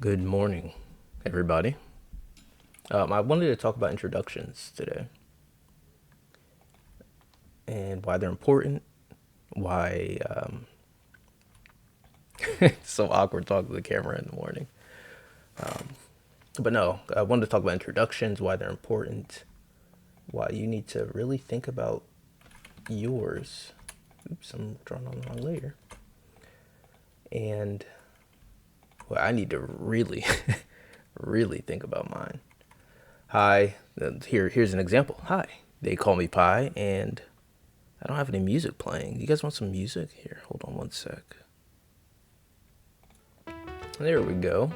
Good morning, everybody. I wanted to talk about introductions today and why they're important. Why it's so awkward talking to the camera in the morning. But no, I wanted to talk about introductions, why they're important, why you need to really think about yours. Oops, I'm drawing on the wrong layer. And well, I need to really, really think about mine. Hi, here's an example. Hi, they call me Pi, and I don't have any music playing. You guys want some music? Here, hold on one sec. There we go.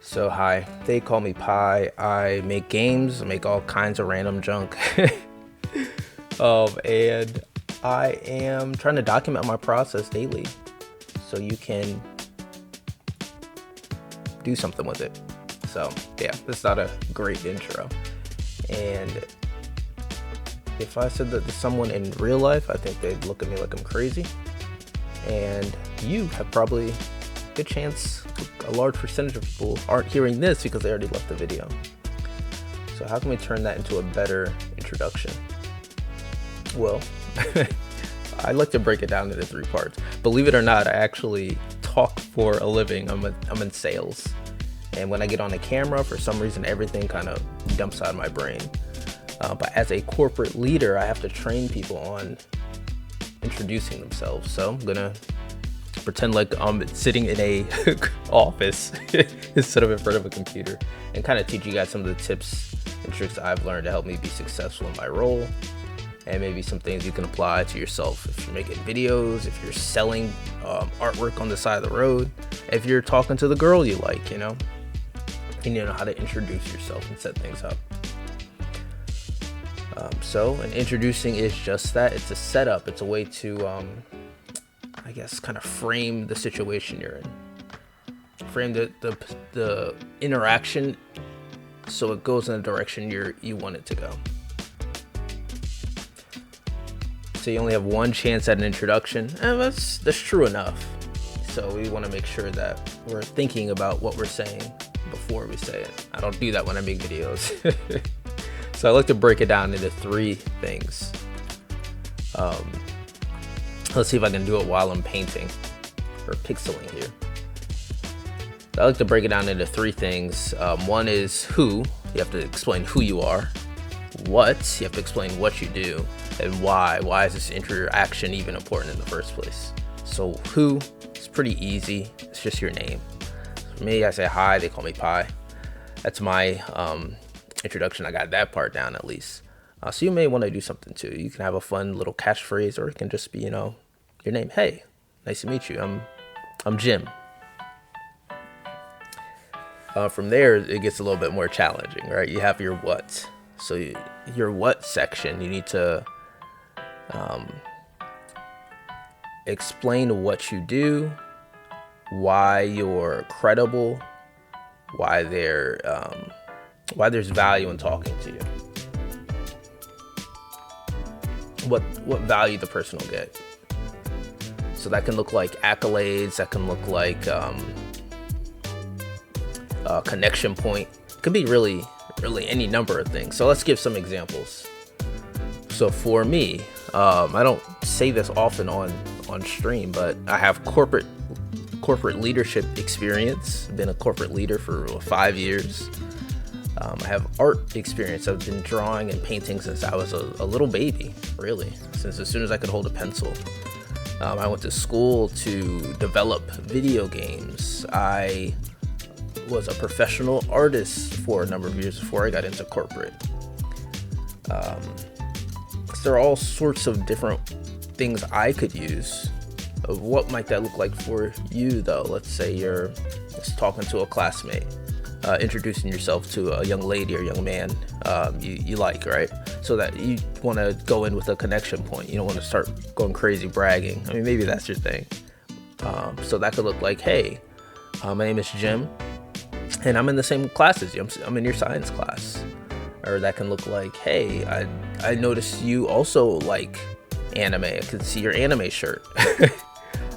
So hi, they call me Pi. I make games, I make all kinds of random junk. And I am trying to document my process daily so you can do something with it. So yeah, this is not a great intro. And if I said that to someone in real life, I think they'd look at me like I'm crazy. And you have probably a good chance, a large percentage of people aren't hearing this because they already left the video. So how can we turn that into a better introduction? Well, I like to break it down into 3 parts. Believe it or not, I actually talk for a living. I'm in sales. And when I get on the camera, for some reason, everything kind of dumps out of my brain. But as a corporate leader, I have to train people on introducing themselves. So I'm gonna pretend like I'm sitting in a office instead of in front of a computer and kind of teach you guys some of the tips and tricks I've learned to help me be successful in my role. And maybe some things you can apply to yourself if you're making videos, if you're selling artwork on the side of the road, if you're talking to the girl you like, and you know how to introduce yourself and set things up. So introducing is just that. It's a setup. It's a way to, I guess, kind of frame the situation you're in. Frame the interaction so it goes in the direction you want it to go. So you only have one chance at an introduction, and that's true enough. So we want to make sure that we're thinking about what we're saying before we say it. I don't do that when I make videos. So I like to break it down into 3 things. Let's see if I can do it while I'm painting or pixeling here. I like to break it down into 3 things. One is who. You have to explain who you are. What. You have to explain what you do. And why. Why is this interaction even important in the first place? So who is pretty easy. It's just your name. For me, I say hi. They call me Pi. That's my introduction. I got that part down at least. So you may want to do something too. You can have a fun little catchphrase, or it can just be, your name. Hey, nice to meet you. I'm Jim. From there, it gets a little bit more challenging, right? You have your what. So your what section, you need to explain what you do, why you're credible, why there's value in talking to you, what value the person will get. So that can look like accolades, that can look like a connection point. It could be really any number of things. So let's give some examples. So for me, I don't say this often on stream, but I have corporate leadership experience. I've been a corporate leader for 5 years. I have art experience. I've been drawing and painting since I was a little baby, really, since as soon as I could hold a pencil. I went to school to develop video games. I was a professional artist for a number of years before I got into corporate. There are all sorts of different things I could use. What might that look like for you, though? Let's say you're just talking to a classmate, introducing yourself to a young lady or young man you like, right? So that you want to go in with a connection point. You don't want to start going crazy bragging. I mean, maybe that's your thing. So that could look like, hey, my name is Jim, and I'm in the same class as you. I'm in your science class. Or that can look like, hey, I noticed you also like anime. I could see your anime shirt.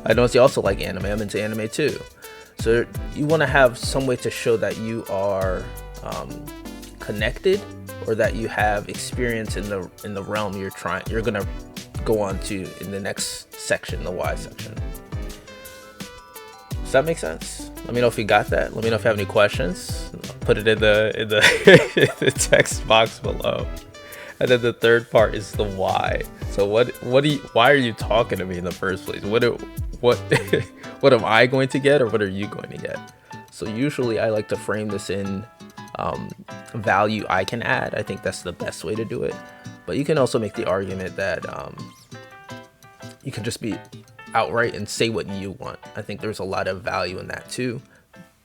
I noticed you also like anime. I'm into anime too. So you want to have some way to show that you are connected, or that you have experience in the realm you're gonna go on to in the next section, the why section. Does that make sense? Let me know if you got that. Let me know if you have any questions. Put it in the text box below. And then the third part is the why. So why are you talking to me in the first place? What what am I going to get, or what are you going to get? So usually I like to frame this in value I can add. I think that's the best way to do it. But you can also make the argument that you can just be outright and say what you want. I think there's a lot of value in that too.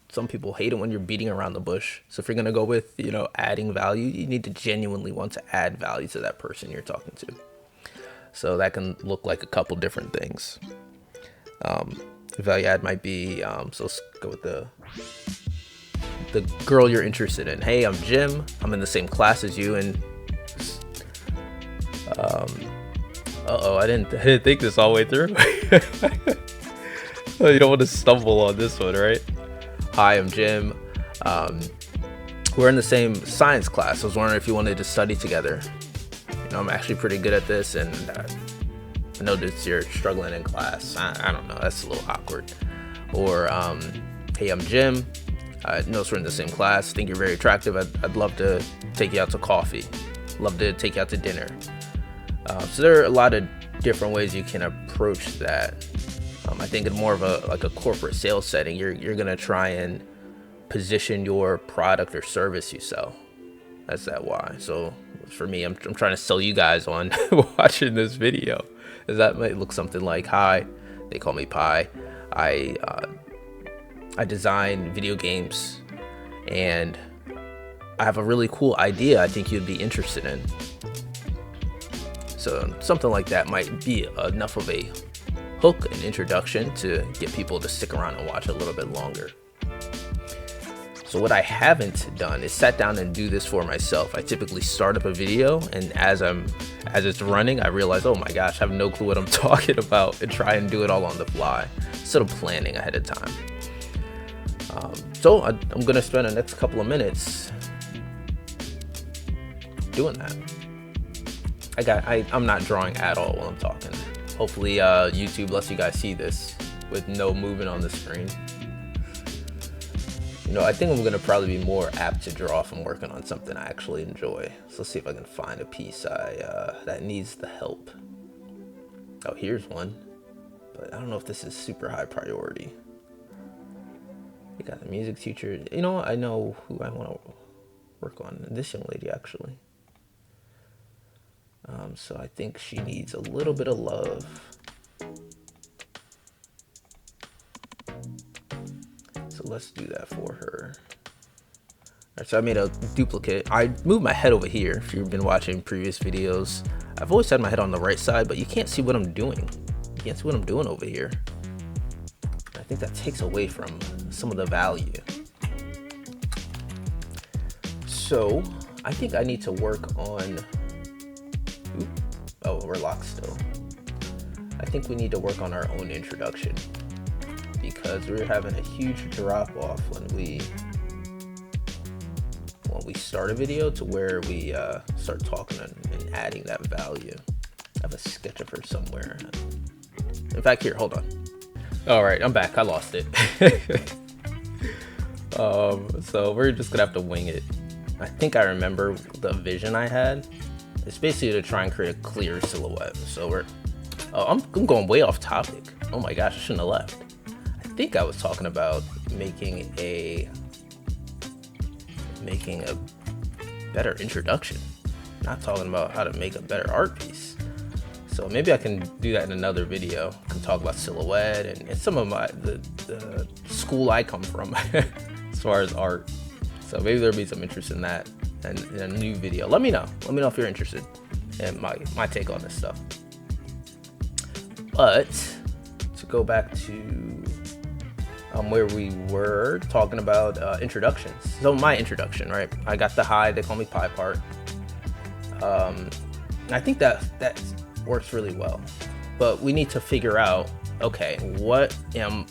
Some people hate it when you're beating around the bush. So if you're gonna go with, adding value, you need to genuinely want to add value to that person you're talking to. So that can look like a couple different things. The value add might be, so let's go with the girl you're interested in. Hey, I'm Jim. I'm in the same class as you, and I didn't think this all the way through. You don't want to stumble on this one, right? Hi, I'm Jim. We're in the same science class. I was wondering if you wanted to study together. I'm actually pretty good at this, and I noticed you're struggling in class. I don't know. That's a little awkward. Or, hey, I'm Jim. I noticed we're in the same class. Think you're very attractive. I'd love to take you out to coffee. Love to take you out to dinner. So there are a lot of different ways you can approach that. I think in more of a corporate sales setting, you're gonna try and position your product or service you sell. That's that why. So for me, I'm trying to sell you guys on watching this video. That might look something like, hi, they call me Pi. I design video games, and I have a really cool idea I think you'd be interested in. So something like that might be enough of a hook, an introduction to get people to stick around and watch a little bit longer. So what I haven't done is sat down and do this for myself. I typically start up a video, and as it's running, I realize, oh my gosh, I have no clue what I'm talking about, and try and do it all on the fly instead of planning ahead of time. So I'm gonna spend the next couple of minutes doing that. I'm not drawing at all while I'm talking. Hopefully YouTube lets you guys see this with no movement on the screen. I think I'm gonna probably be more apt to draw if I'm working on something I actually enjoy. So let's see if I can find a piece that needs the help. Oh, here's one, but I don't know if this is super high priority. You got the music teacher. I know who I want to work on. This young lady, actually. So I think she needs a little bit of love. So let's do that for her. Alright, so I made a duplicate. I moved my head over here. If you've been watching previous videos, I've always had my head on the right side, but you can't see what I'm doing. You can't see what I'm doing over here. I think that takes away from some of the value. So I think I need to work on, oh, we're locked still. I think we need to work on our own introduction, because we're having a huge drop off when we start a video to where we start talking and adding that value. I have a sketch of her somewhere. In fact, here, hold on. All right, I'm back. I lost it. So we're just gonna have to wing it. I think I remember the vision I had. It's basically to try and create a clear silhouette. So I'm going way off topic. Oh my gosh, I shouldn't have left. I think I was talking about making a better introduction, not talking about how to make a better art piece. So maybe I can do that in another video. I can talk about silhouette and some of the school I come from as far as art. So maybe there'll be some interest in that and in a new video. Let me know if you're interested in my take on this stuff. But to go back to where we were talking about introductions. So my introduction, right? I got the hi, they call me Pi part. I think that works really well. But we need to figure out, okay, what am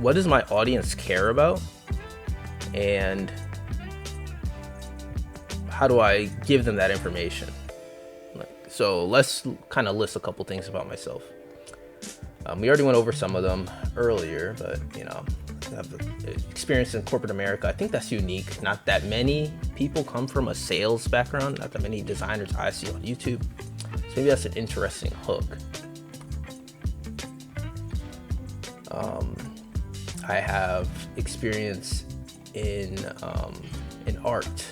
what does my audience care about, and how do I give them that information? So let's kind of list a couple things about myself. We already went over some of them earlier, but I have experience in corporate America. I think that's unique. Not that many people come from a sales background. Not that many designers I see on YouTube. So maybe that's an interesting hook. I have experience in art.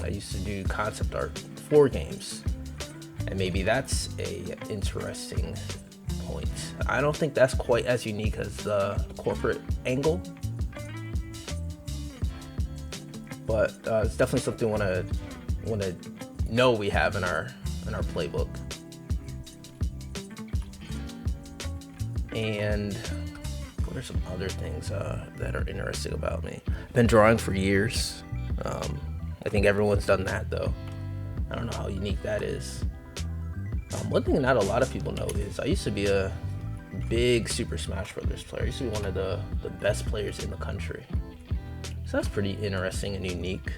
I used to do concept art for games, and maybe that's a interesting point. I don't think that's quite as unique as the corporate angle, but it's definitely something we want to know we have in our playbook. And what are some other things that are interesting about me? I've been drawing for years. I think everyone's done that, though. I don't know how unique that is. One thing not a lot of people know is I used to be a big Super Smash Brothers player. I used to be one of the best players in the country. So that's pretty interesting and unique.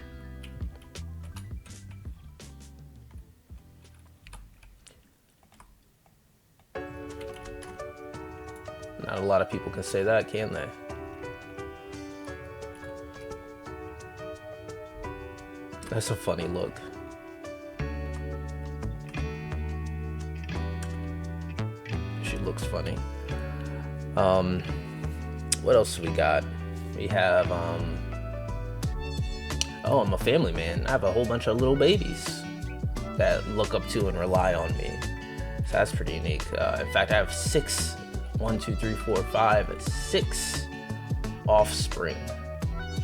Not a lot of people can say that, can they? That's a funny look. She looks funny. What else we got? We have I'm a family man. I have a whole bunch of little babies that look up to and rely on me. So that's pretty unique. In fact, I have 6 offspring.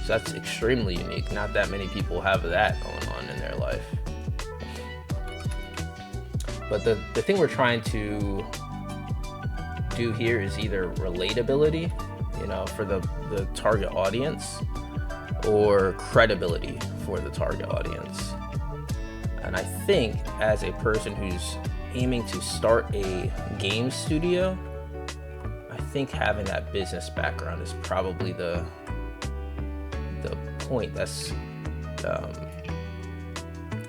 So that's extremely unique. Not that many people have that going on in their life. But the thing we're trying to do here is either relatability, for the target audience, or credibility for the target audience. And I think as a person who's aiming to start a game studio, I think having that business background is probably the point that's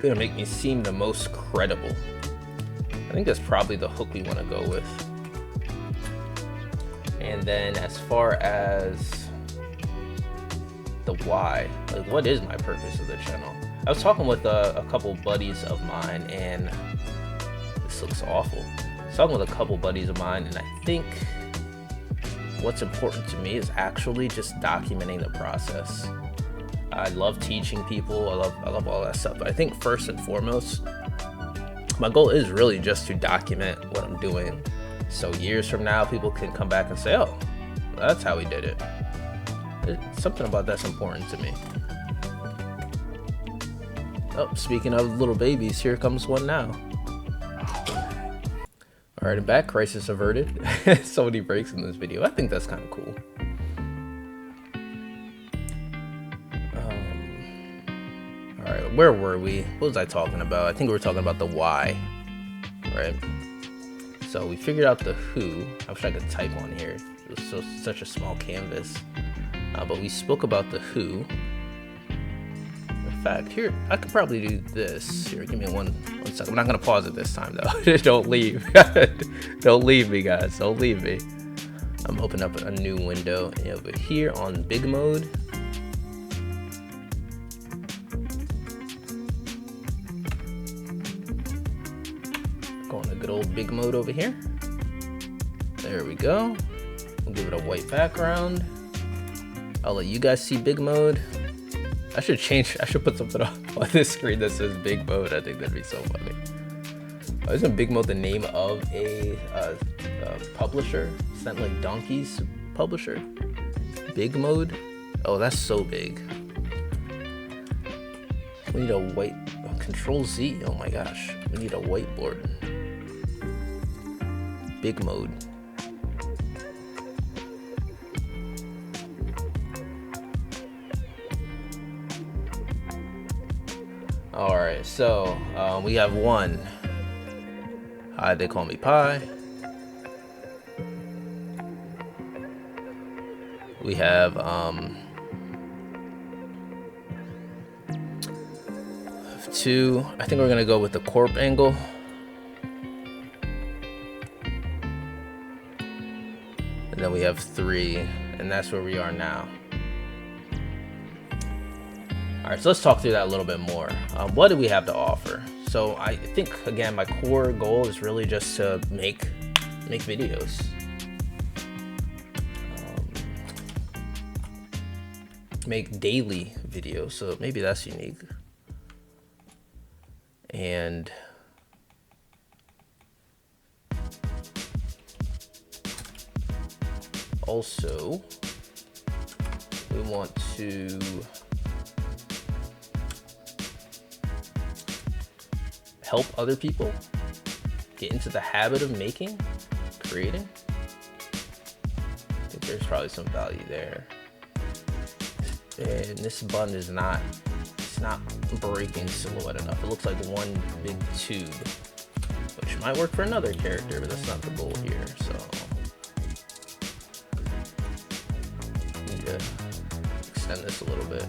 gonna make me seem the most credible. I think that's probably the hook we want to go with. And then as far as the why, like what is my purpose of the channel? I was talking with a couple buddies of mine, and this looks awful. I was talking with a couple buddies of mine, and I think what's important to me is actually just documenting the process. I love teaching people. I love all that stuff. But I think first and foremost, my goal is really just to document what I'm doing. So years from now, people can come back and say, oh, that's how we did it. Something about that's important to me. Oh, speaking of little babies, here comes one now. All right, I'm back. Crisis averted. So many breaks in this video. I think that's kind of cool. All right, where were we? What was I talking about? I think we were talking about the why, right? So we figured out the who. I wish I could type on here. It was such a small canvas. But we spoke about the who. In fact, here, I could probably do this. Here, give me one second. I'm not going to pause it this time, though. Don't leave. Don't leave me, guys. Don't leave me. I'm opening up a new window. And over here on big mode, going to good old big mode over here. There we go. We'll give it a white background. I'll let you guys see big mode. I should put something on this screen that says big mode. I think that'd be so funny. Isn't big mode the name of a publisher? Is that like Donkey's publisher? Big mode? Oh, that's so big. We need a white, Control Z. Oh my gosh. We need a whiteboard. Big mode. All right, so we have one. Hi, they call me Pi. We have two. I think we're gonna go with the corp angle. And then we have 3, and that's where we are now. All right, so let's talk through that a little bit more. What do we have to offer? So I think, again, my core goal is really just to make videos. Make daily videos, so maybe that's unique. And also, we want to help other people get into the habit of creating. I think there's probably some value there. And this bun is not breaking silhouette enough. It looks like one big tube, which might work for another character, but that's not the goal here. So need to extend this a little bit.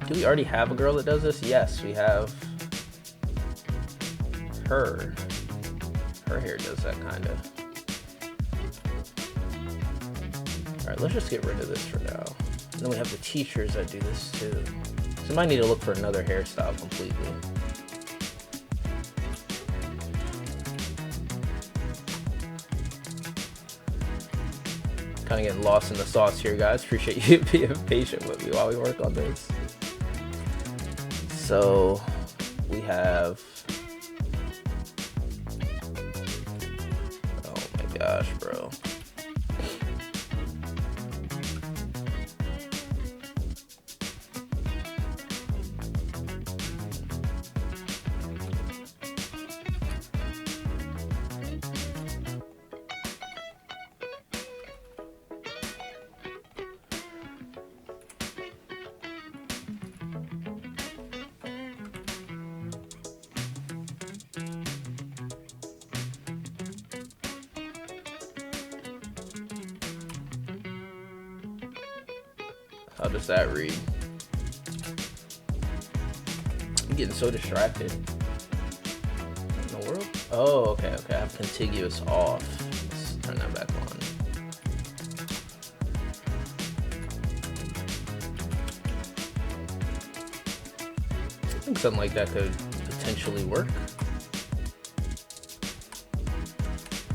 Do we already have a girl that does this? Yes, we have her. Her hair does that kind of. All right, let's just get rid of this for now. And then we have the teachers that do this too. So we might need to look for another hairstyle completely. Kind of getting lost in the sauce here, guys. Appreciate you being patient with me while we work on this. So we have, oh my gosh, bro. How does that read? I'm getting so distracted. What in the world? Oh, okay. I have contiguous off. Let's turn that back on. I think something like that could potentially work.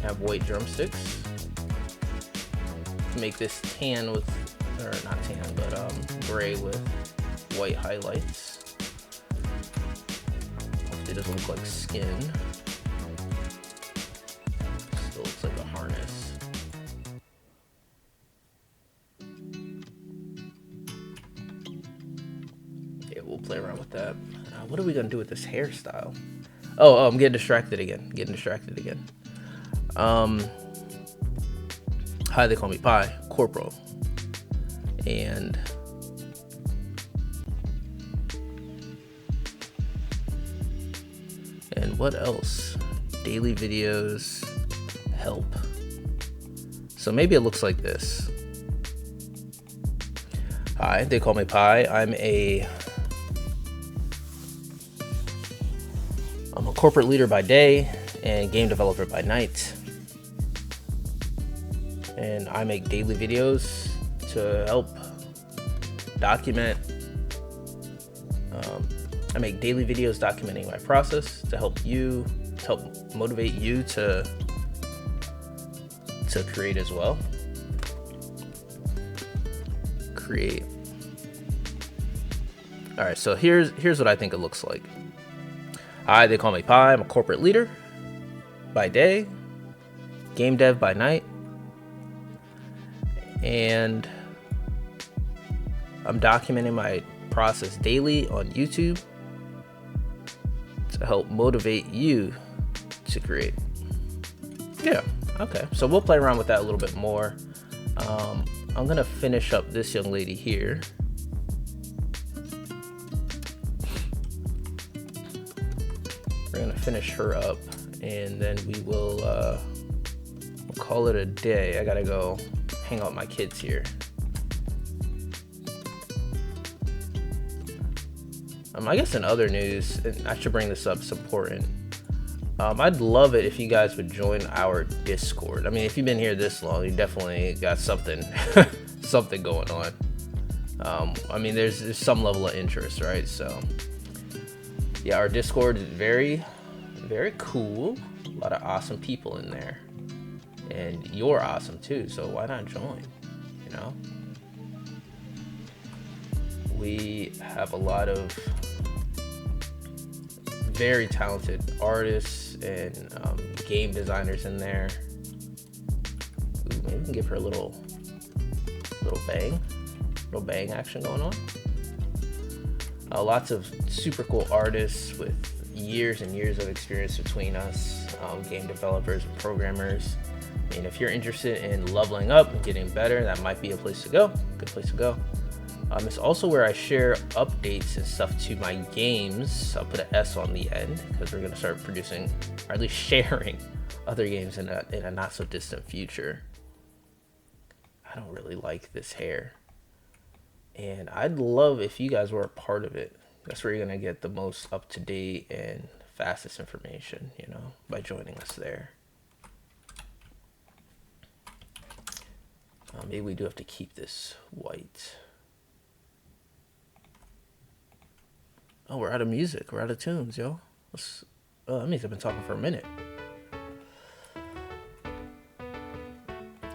Have white drumsticks. Make this tan with, or not tan, but gray with white highlights. Hopefully it doesn't look like skin. Still looks like a harness. Yeah, we'll play around with that. What are we gonna do with this hairstyle? Oh, I'm getting distracted again. Hi, they call me Pi, Corporal. And what else? Daily videos, help. So maybe it looks like this. Hi, they call me Pi. I'm a corporate leader by day and game developer by night. And I make daily videos to help document. I make daily videos documenting my process to help motivate you to create as well. Create. All right, so here's what I think it looks like. Hi, they call me Pi. I'm a corporate leader by day, game dev by night, and I'm documenting my process daily on YouTube to help motivate you to create. Yeah, okay. So we'll play around with that a little bit more. I'm gonna finish up this young lady here. We're gonna finish her up, and then we will we'll call it a day. I gotta go hang out with my kids here. I guess in other news, and I should bring this up, it's important. I'd love it if you guys would join our Discord. I mean, if you've been here this long, you definitely got something something going on. I mean, there's some level of interest, right? So yeah, our Discord is very, very cool. A lot of awesome people in there, and you're awesome too, so why not join? You know, we have a lot of very talented artists and game designers in there. Ooh, maybe we can give her a little bang action going on. Lots of super cool artists with years and years of experience between us, game developers and programmers. I mean, if you're interested in leveling up and getting better, that might be a place to go. Good place to go. It's also where I share updates and stuff to my games. I'll put an S on the end because we're going to start producing, or at least sharing, other games in a not so distant future. I don't really like this hair, and I'd love if you guys were a part of it. That's where you're going to get the most up-to-date and fastest information, you know, by joining us there. Maybe we do have to keep this white. Oh, we're out of music. We're out of tunes, yo. That means I've been talking for a minute.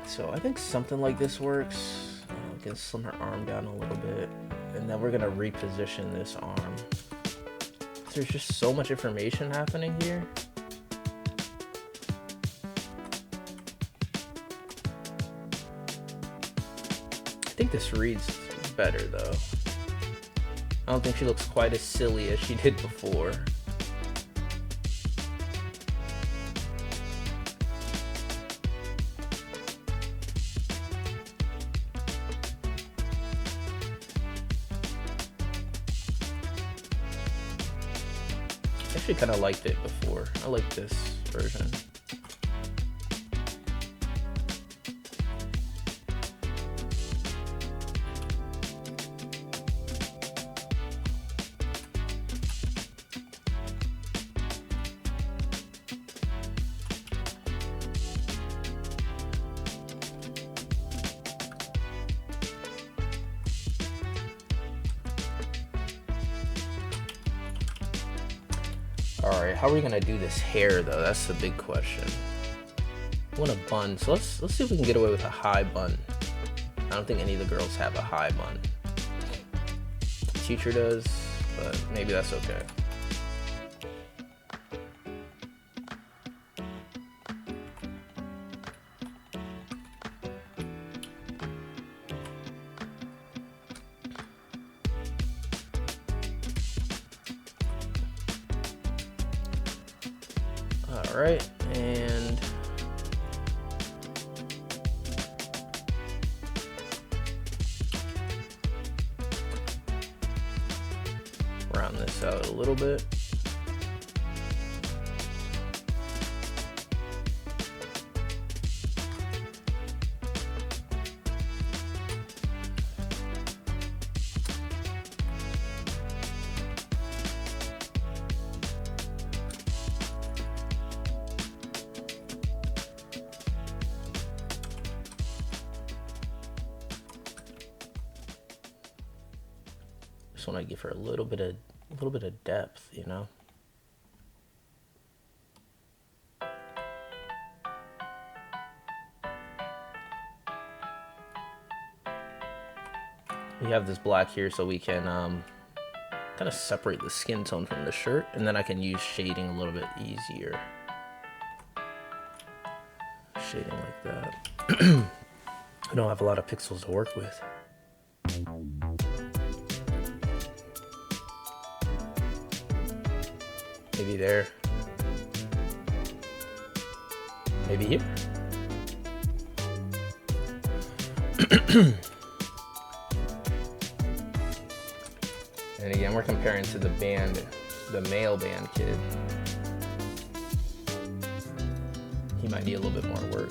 So I think something like this works. We can slim her arm down a little bit. And then we're going to reposition this arm. There's just so much information happening here. I think this reads better, though. I don't think she looks quite as silly as she did before. I actually kind of liked it before. I like this version. Alright, how are we gonna do this hair though? That's the big question. I want a bun, so let's see if we can get away with a high bun. I don't think any of the girls have a high bun. The teacher does, but maybe that's okay. All right, and round this out a little bit. Just want to give her a little bit of depth, you know. We have this black here so we can kind of separate the skin tone from the shirt, and then I can use shading a little bit easier. Shading like that. I don't have a lot of pixels to work with. Maybe there. Maybe here. And again, we're comparing to the band, the male band kid. he might need a little bit more work.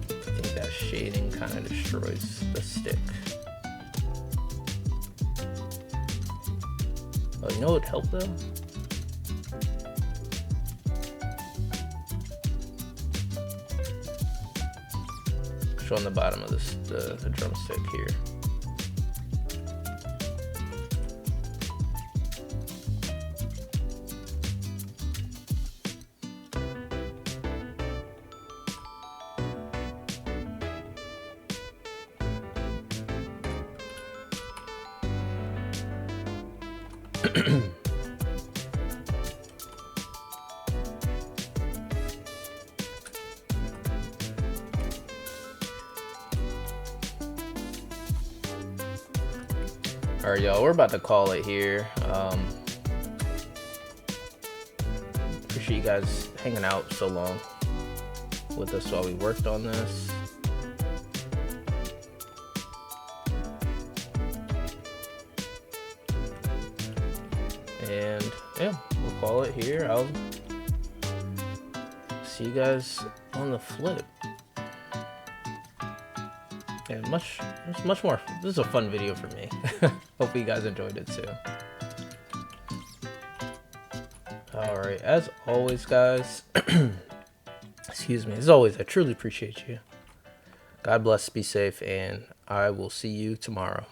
I think that shading kind of destroys the stick. Oh, you know what would help though? Show on the bottom of this, the drumstick here. All right, y'all, we're about to call it here. Appreciate you guys hanging out so long with us while we worked on this. And yeah, we'll call it here. I'll see you guys on the flip. And much more. This is a fun video for me. Hopefully you guys enjoyed it too. Alright, as always guys, excuse me, as always, I truly appreciate you. God bless, be safe, and I will see you tomorrow.